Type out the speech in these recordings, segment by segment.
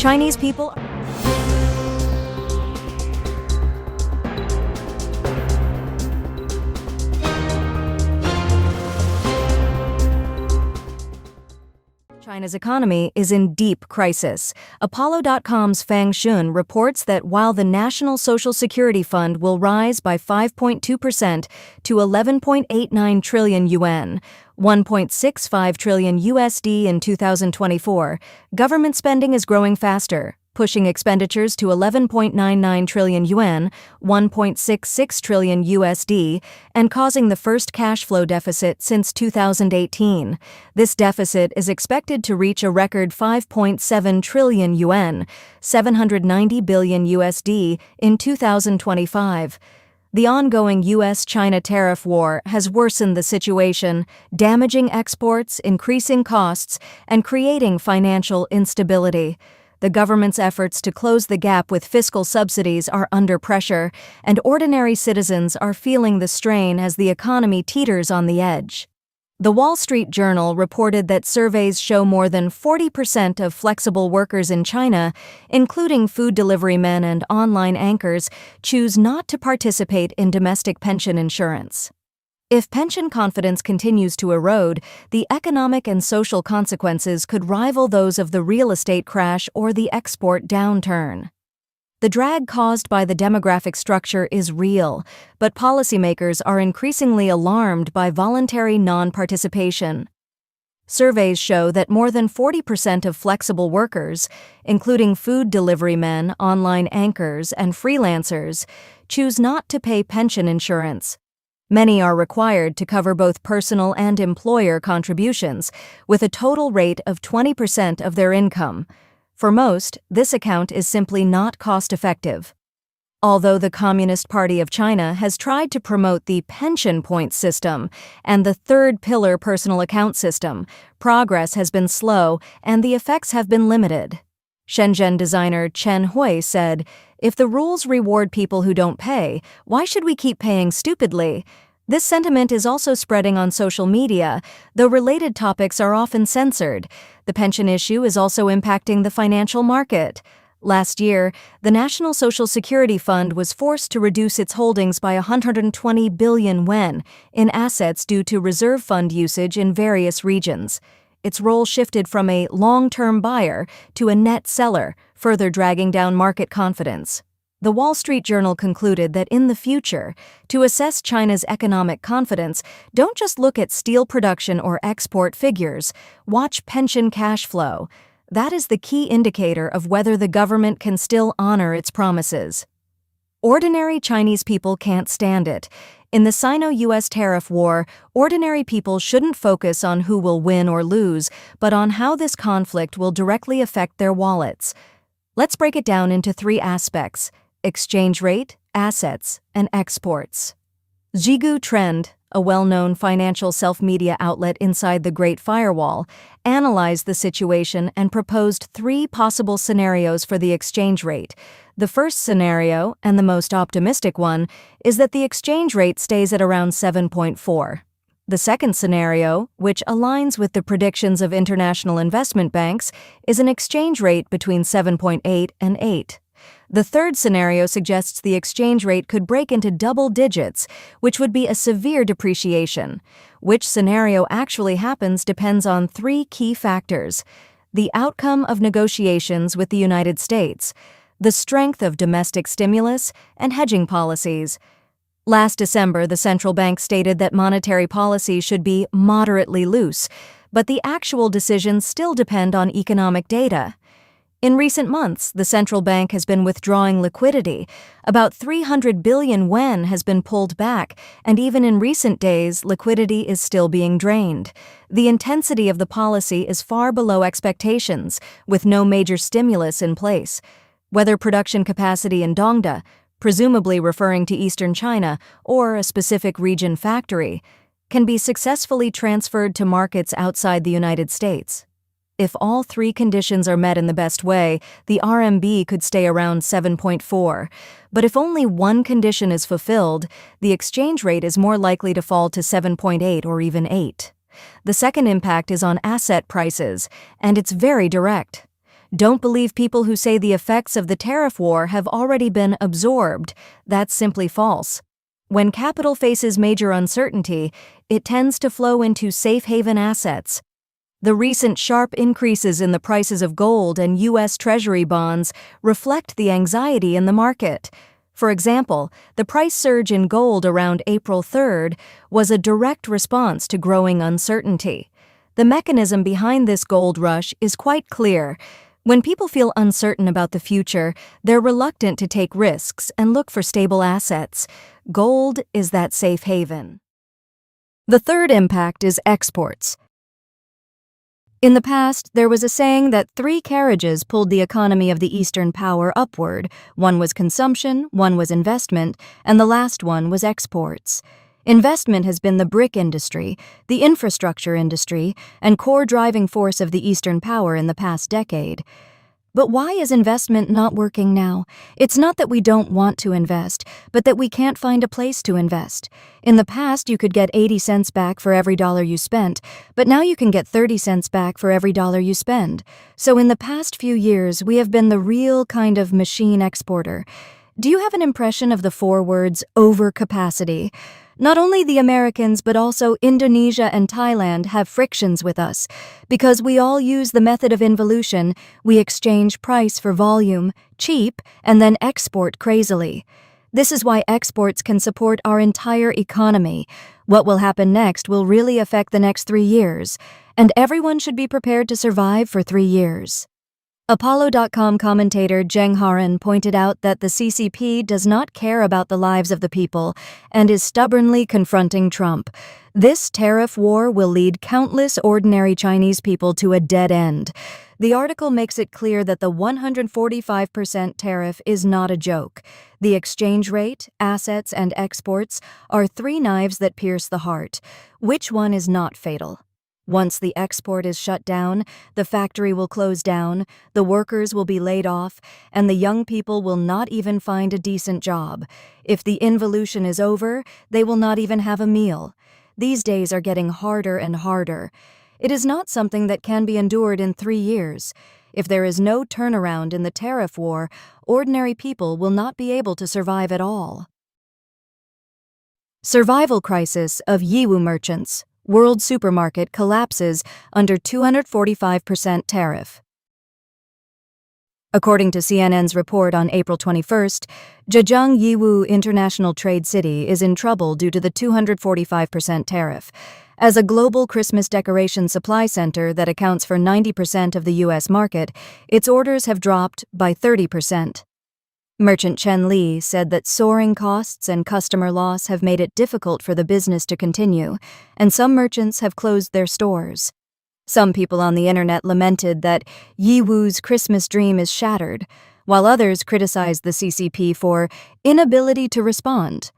Chinese people China's economy is in deep crisis. Apollo.com's Fang Xun reports that while the National Social Security Fund will rise by 5.2% to 11.89 trillion yuan, 1.65 trillion USD in 2024, government spending is growing faster, pushing expenditures to 11.99 trillion yuan, 1.66 trillion USD, and causing the first cash flow deficit since 2018. This deficit is expected to reach a record 5.7 trillion yuan, 790 billion USD, in 2025. The ongoing U.S.-China tariff war has worsened the situation, damaging exports, increasing costs, and creating financial instability. The government's efforts to close the gap with fiscal subsidies are under pressure, and ordinary citizens are feeling the strain as the economy teeters on the edge. The Wall Street Journal reported that surveys show more than 40% of flexible workers in China, including food delivery men and online anchors, choose not to participate in domestic pension insurance. If pension confidence continues to erode, the economic and social consequences could rival those of the real estate crash or the export downturn. The drag caused by the demographic structure is real, but policymakers are increasingly alarmed by voluntary non-participation. Surveys show that more than 40% of flexible workers, including food delivery men, online anchors, and freelancers, choose not to pay pension insurance. Many are required to cover both personal and employer contributions, with a total rate of 20% of their income. For most, this account is simply not cost-effective. Although the Communist Party of China has tried to promote the pension point system and the third pillar personal account system, progress has been slow and the effects have been limited. Shenzhen designer Chen Hui said, "If the rules reward people who don't pay, why should we keep paying stupidly?" This sentiment is also spreading on social media, though related topics are often censored. The pension issue is also impacting the financial market. Last year, the National Social Security Fund was forced to reduce its holdings by 120 billion yuan in assets due to reserve fund usage in various regions. Its role shifted from a long-term buyer to a net seller, further dragging down market confidence. The Wall Street Journal concluded that in the future, to assess China's economic confidence, don't just look at steel production or export figures, watch pension cash flow. That is the key indicator of whether the government can still honor its promises. Ordinary Chinese people can't stand it. In the Sino-US tariff war, ordinary people shouldn't focus on who will win or lose, but on how this conflict will directly affect their wallets. Let's break it down into three aspects: exchange rate, assets, and exports. Yiwu Trend, a well-known financial self-media outlet inside the Great Firewall, analyzed the situation and proposed three possible scenarios for the exchange rate. The first scenario, and the most optimistic one, is that the exchange rate stays at around 7.4. The second scenario, which aligns with the predictions of international investment banks, is an exchange rate between 7.8 and 8. The third scenario suggests the exchange rate could break into double digits, which would be a severe depreciation. Which scenario actually happens depends on three key factors: the outcome of negotiations with the United States, the strength of domestic stimulus, and hedging policies. Last December, the central bank stated that monetary policy should be moderately loose, but the actual decisions still depend on economic data. In recent months, the central bank has been withdrawing liquidity. About 300 billion yuan has been pulled back, and even in recent days, liquidity is still being drained. The intensity of the policy is far below expectations, with no major stimulus in place. Whether production capacity in Dongda, presumably referring to eastern China, or a specific region factory, can be successfully transferred to markets outside the United States. If all three conditions are met in the best way, the RMB could stay around 7.4. But if only one condition is fulfilled, the exchange rate is more likely to fall to 7.8 or even 8. The second impact is on asset prices, and it's very direct. Don't believe people who say the effects of the tariff war have already been absorbed. That's simply false. When capital faces major uncertainty, it tends to flow into safe haven assets. The recent sharp increases in the prices of gold and U.S. Treasury bonds reflect the anxiety in the market. For example, the price surge in gold around April 3rd was a direct response to growing uncertainty. The mechanism behind this gold rush is quite clear. When people feel uncertain about the future, they're reluctant to take risks and look for stable assets. Gold is that safe haven. The third impact is exports. In the past, there was a saying that 3 carriages pulled the economy of the Eastern power upward. One was consumption, one was investment, and the last one was exports. Investment has been the brick industry, the infrastructure industry, and core driving force of the Eastern power in the past decade. But why is investment not working now? It's not that we don't want to invest, but that we can't find a place to invest. In the past, you could get 80 cents back for every dollar you spent, but now you can get 30 cents back for every dollar you spend. So in the past few years, we have been the real kind of machine exporter. Do you have an impression of the 4 words overcapacity? Not only the Americans, but also Indonesia and Thailand have frictions with us. Because we all use the method of involution, we exchange price for volume, cheap, and then export crazily. This is why exports can support our entire economy. What will happen next will really affect the next 3 years, and everyone should be prepared to survive for 3 years. Apollo.com commentator Zheng Haran pointed out that the CCP does not care about the lives of the people and is stubbornly confronting Trump. This tariff war will lead countless ordinary Chinese people to a dead end. The article makes it clear that the 145% tariff is not a joke. The exchange rate, assets, and exports are 3 knives that pierce the heart. Which one is not fatal? Once the export is shut down, the factory will close down, the workers will be laid off, and the young people will not even find a decent job. If the involution is over, they will not even have a meal. These days are getting harder and harder. It is not something that can be endured in 3 years. If there is no turnaround in the tariff war, ordinary people will not be able to survive at all. Survival crisis of Yiwu merchants. World supermarket collapses under 245% tariff. According to CNN's report on April 21st, Zhejiang Yiwu International Trade City is in trouble due to the 245% tariff. As a global Christmas decoration supply center that accounts for 90% of the U.S. market, its orders have dropped by 30%. Merchant Chen Li said that soaring costs and customer loss have made it difficult for the business to continue, and some merchants have closed their stores. Some people on the internet lamented that Yiwu's Christmas dream is shattered, while others criticized the CCP for inability to respond.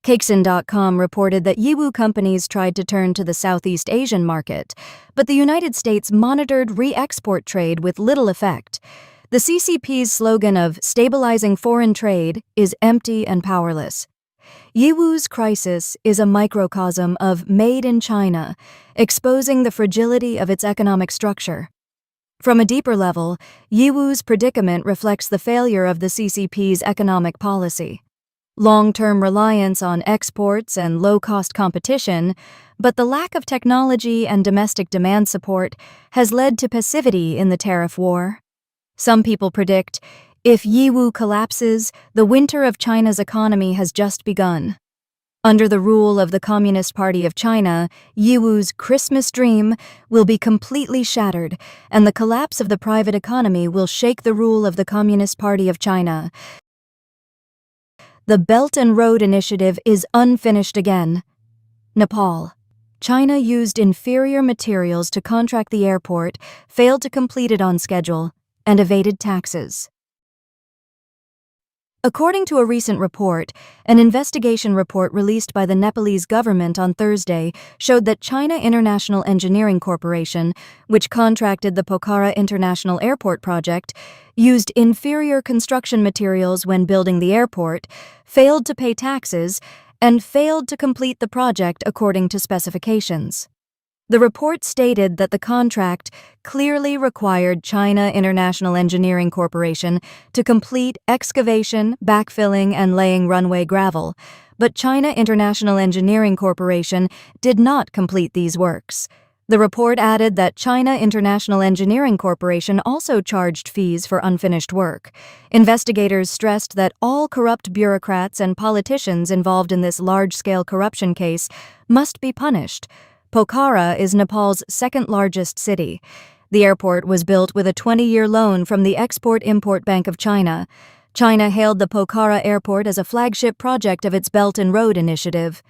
Cakesin.com reported that Yiwu companies tried to turn to the Southeast Asian market, but the United States monitored re-export trade with little effect. The CCP's slogan of stabilizing foreign trade is empty and powerless. Yiwu's crisis is a microcosm of Made in China, exposing the fragility of its economic structure. From a deeper level, Yiwu's predicament reflects the failure of the CCP's economic policy. Long-term reliance on exports and low-cost competition, but the lack of technology and domestic demand support has led to passivity in the tariff war. Some people predict, if Yiwu collapses, the winter of China's economy has just begun. Under the rule of the Communist Party of China, Yiwu's Christmas dream will be completely shattered, and the collapse of the private economy will shake the rule of the Communist Party of China. The Belt and Road Initiative is unfinished again. Nepal. China used inferior materials to contract the airport, failed to complete it on schedule, and evaded taxes. According to a recent report, an investigation report released by the Nepalese government on Thursday showed that China International Engineering Corporation, which contracted the Pokhara International Airport project, used inferior construction materials when building the airport, failed to pay taxes, and failed to complete the project according to specifications. The report stated that the contract clearly required China International Engineering Corporation to complete excavation, backfilling, and laying runway gravel, but China International Engineering Corporation did not complete these works. The report added that China International Engineering Corporation also charged fees for unfinished work. Investigators stressed that all corrupt bureaucrats and politicians involved in this large-scale corruption case must be punished. Pokhara is Nepal's second-largest city. The airport was built with a 20-year loan from the Export-Import Bank of China. China hailed the Pokhara airport as a flagship project of its Belt and Road Initiative.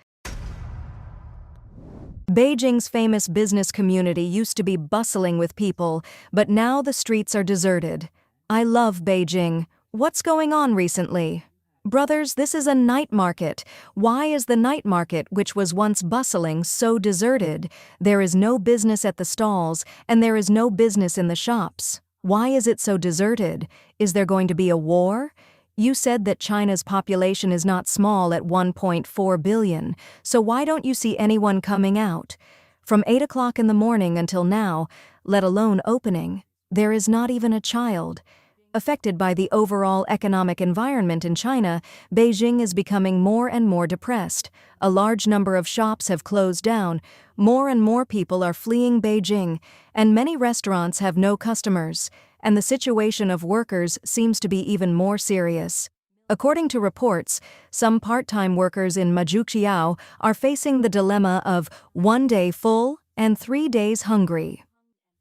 Beijing's famous business community used to be bustling with people, but now the streets are deserted. I love Beijing. What's going on recently? Brothers, this is a night market. Why is the night market, which was once bustling, so deserted? There is no business at the stalls, and there is no business in the shops. Why is it so deserted? Is there going to be a war? You said that China's population is not small at 1.4 billion, so why don't you see anyone coming out? From 8 o'clock in the morning until now, let alone opening, there is not even a child. Affected by the overall economic environment in China, Beijing is becoming more and more depressed. A large number of shops have closed down, more and more people are fleeing Beijing, and many restaurants have no customers, and the situation of workers seems to be even more serious. According to reports, some part-time workers in Majuqiao are facing the dilemma of 1 day full and 3 days hungry.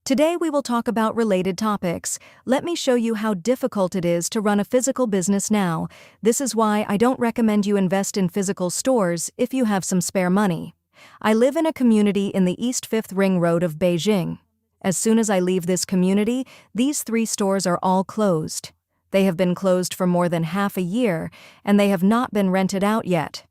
Today we will talk about related topics. Let me show you how difficult it is to run a physical business now. This is why I don't recommend you invest in physical stores if you have some spare money. I live in a community in the East 5th Ring Road of Beijing. As soon as I leave this community, these 3 stores are all closed. They have been closed for more than half a year, and they have not been rented out yet.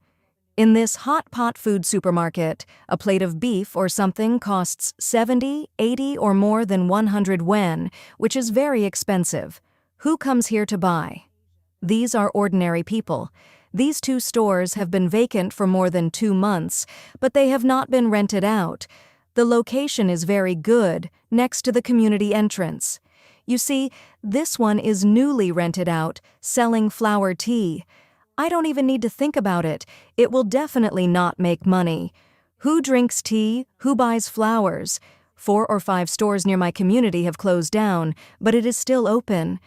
In this hot pot food supermarket, a plate of beef or something costs 70, 80 or more than 100 yuan, which is very expensive. Who comes here to buy? These are ordinary people. These 2 stores have been vacant for more than 2 months, but they have not been rented out. The location is very good, next to the community entrance. You see, this one is newly rented out, selling flower tea. I don't even need to think about it. It will definitely not make money. Who drinks tea? Who buys flowers? 4 or 5 stores near my community have closed down, but it is still open.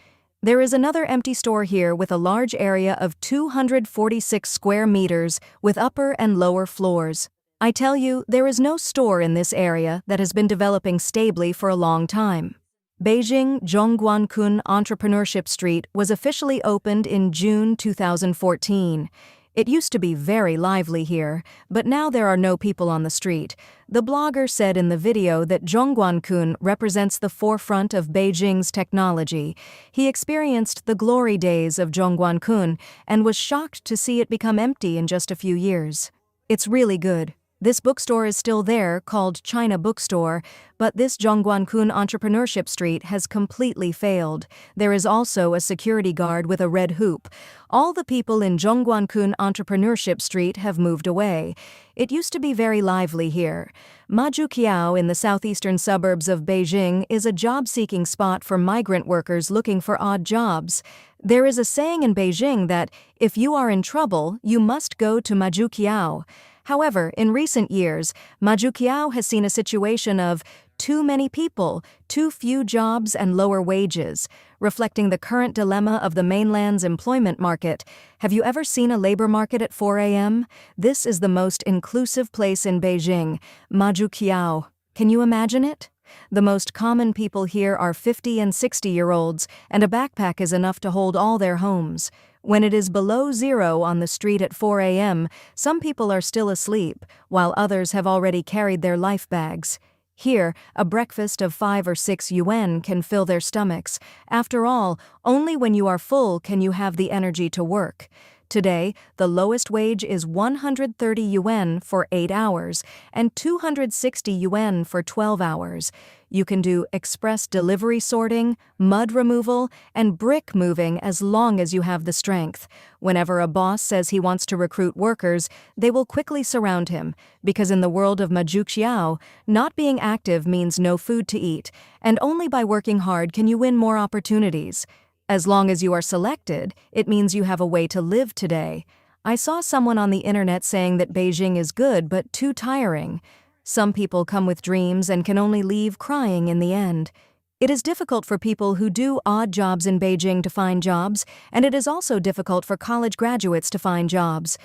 There is another empty store here with a large area of 246 square meters with upper and lower floors. I tell you, there is no store in this area that has been developing stably for a long time. Beijing Zhongguancun Entrepreneurship Street was officially opened in June 2014. It used to be very lively here, but now there are no people on the street. The blogger said in the video that Zhongguancun represents the forefront of Beijing's technology. He experienced the glory days of Zhongguancun and was shocked to see it become empty in just a few years. It's really good. This bookstore is still there, called China Bookstore, but this Zhongguancun Entrepreneurship Street has completely failed. There is also a security guard with a red hoop. All the people in Zhongguancun Entrepreneurship Street have moved away. It used to be very lively here. Majuqiao in the southeastern suburbs of Beijing is a job-seeking spot for migrant workers looking for odd jobs. There is a saying in Beijing that, if you are in trouble, you must go to Majuqiao. However, in recent years, Majuqiao has seen a situation of too many people, too few jobs, and lower wages, reflecting the current dilemma of the mainland's employment market. Have you ever seen a labor market at 4 a.m.? This is the most inclusive place in Beijing, Majuqiao. Can you imagine it? The most common people here are 50 and 60-year-olds, and a backpack is enough to hold all their homes. When it is below zero on the street at 4 a.m., some people are still asleep, while others have already carried their life bags. Here, a breakfast of 5 or 6 yuan can fill their stomachs. After all, only when you are full can you have the energy to work. Today, the lowest wage is 130 yuan for 8 hours and 260 yuan for 12 hours. You can do express delivery sorting, mud removal, and brick moving as long as you have the strength. Whenever a boss says he wants to recruit workers, they will quickly surround him, because in the world of Xi'an, not being active means no food to eat, and only by working hard can you win more opportunities. As long as you are selected, it means you have a way to live today. I saw someone on the internet saying that Beijing is good but too tiring. Some people come with dreams and can only leave crying in the end. It is difficult for people who do odd jobs in Beijing to find jobs, and it is also difficult for college graduates to find jobs.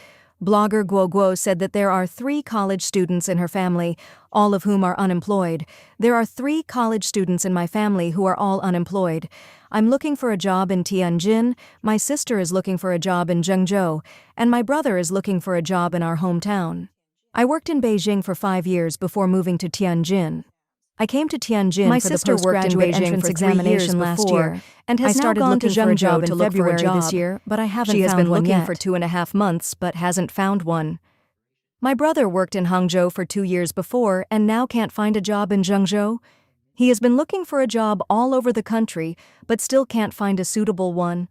Blogger Guo said that there are 3 college students in her family, all of whom are unemployed. There are 3 college students in my family who are all unemployed. I'm looking for a job in Tianjin, my sister is looking for a job in Zhengzhou, and my brother is looking for a job in our hometown. I worked in Beijing for 5 years before moving to Tianjin. I came to Tianjin My for the sister worked in postgraduate Beijing entrance for 3 examination years last before, year, and has I now started gone to looking for a job Zhengzhou in to look for a February job this year, but I haven't She has found been one looking yet. for 2.5 months but hasn't found one. My brother worked in Hangzhou for 2 years before and now can't find a job in Zhengzhou. He has been looking for a job all over the country but still can't find a suitable one.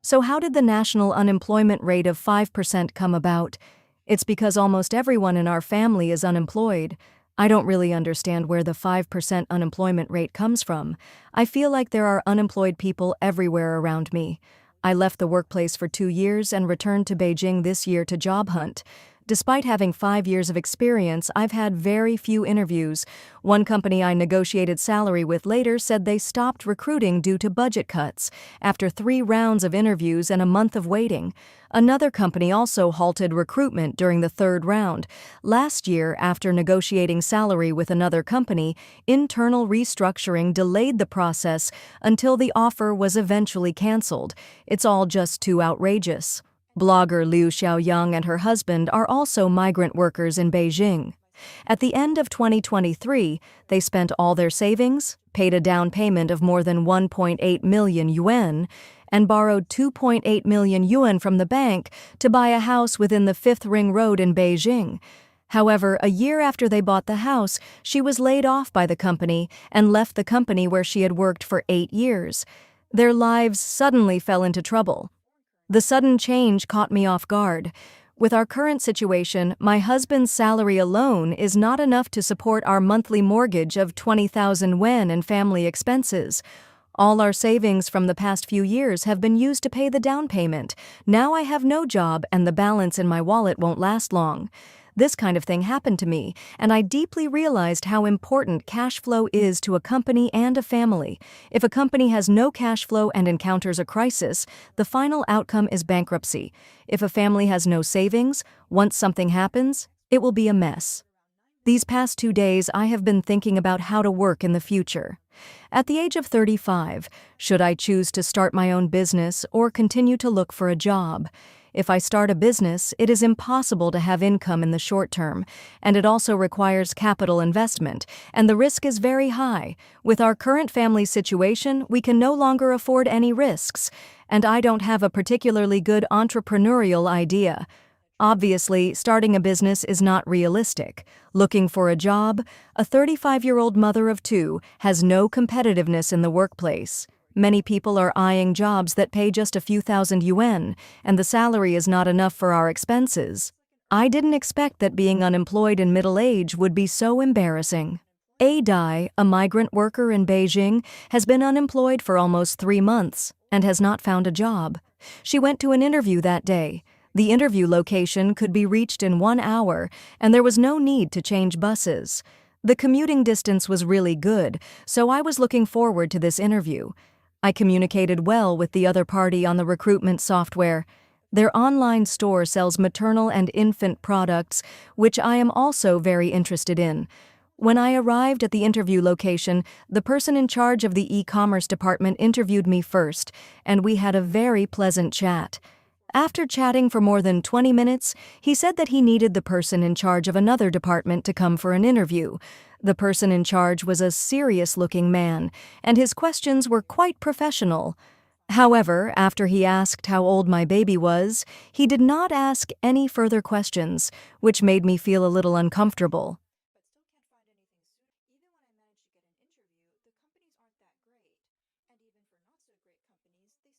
So how did the national unemployment rate of 5% come about? It's because almost everyone in our family is unemployed. I don't really understand where the 5% unemployment rate comes from. I feel like there are unemployed people everywhere around me. I left the workplace for 2 years and returned to Beijing this year to job hunt. Despite having 5 years of experience, I've had very few interviews. One company I negotiated salary with later said they stopped recruiting due to budget cuts, after 3 rounds of interviews and a month of waiting. Another company also halted recruitment during the 3rd round. Last year, after negotiating salary with another company, internal restructuring delayed the process until the offer was eventually canceled. It's all just too outrageous. Blogger Liu Xiaoyang and her husband are also migrant workers in Beijing. At the end of 2023, they spent all their savings, paid a down payment of more than 1.8 million yuan, and borrowed 2.8 million yuan from the bank to buy a house within the 5th Ring Road in Beijing. However, a year after they bought the house, she was laid off by the company and left the company where she had worked for 8 years. Their lives suddenly fell into trouble. The sudden change caught me off guard. With our current situation, my husband's salary alone is not enough to support our monthly mortgage of 20,000 yuan and family expenses. All our savings from the past few years have been used to pay the down payment. Now I have no job and the balance in my wallet won't last long. This kind of thing happened to me, and I deeply realized how important cash flow is to a company and a family. If a company has no cash flow and encounters a crisis, the final outcome is bankruptcy. If a family has no savings, once something happens, it will be a mess. These past 2 days, I have been thinking about how to work in the future. At the age of 35, should I choose to start my own business or continue to look for a job? If I start a business, it is impossible to have income in the short term, and it also requires capital investment, and the risk is very high. With our current family situation, we can no longer afford any risks, and I don't have a particularly good entrepreneurial idea. Obviously, starting a business is not realistic. Looking for a job, a 35-year-old mother of 2 has no competitiveness in the workplace. Many people are eyeing jobs that pay just a few thousand yuan, and the salary is not enough for our expenses. I didn't expect that being unemployed in middle age would be so embarrassing. Dai, a migrant worker in Beijing, has been unemployed for almost 3 months and has not found a job. She went to an interview that day. The interview location could be reached in 1 hour, and there was no need to change buses. The commuting distance was really good, so I was looking forward to this interview. I communicated well with the other party on the recruitment software. Their online store sells maternal and infant products, which I am also very interested in. When I arrived at the interview location, the person in charge of the e-commerce department interviewed me first, and we had a very pleasant chat. After chatting for more than 20 minutes, he said that he needed the person in charge of another department to come for an interview. The person in charge was a serious-looking man, and his questions were quite professional. However, after he asked how old my baby was, he did not ask any further questions, which made me feel a little uncomfortable. And even for not so great companies, the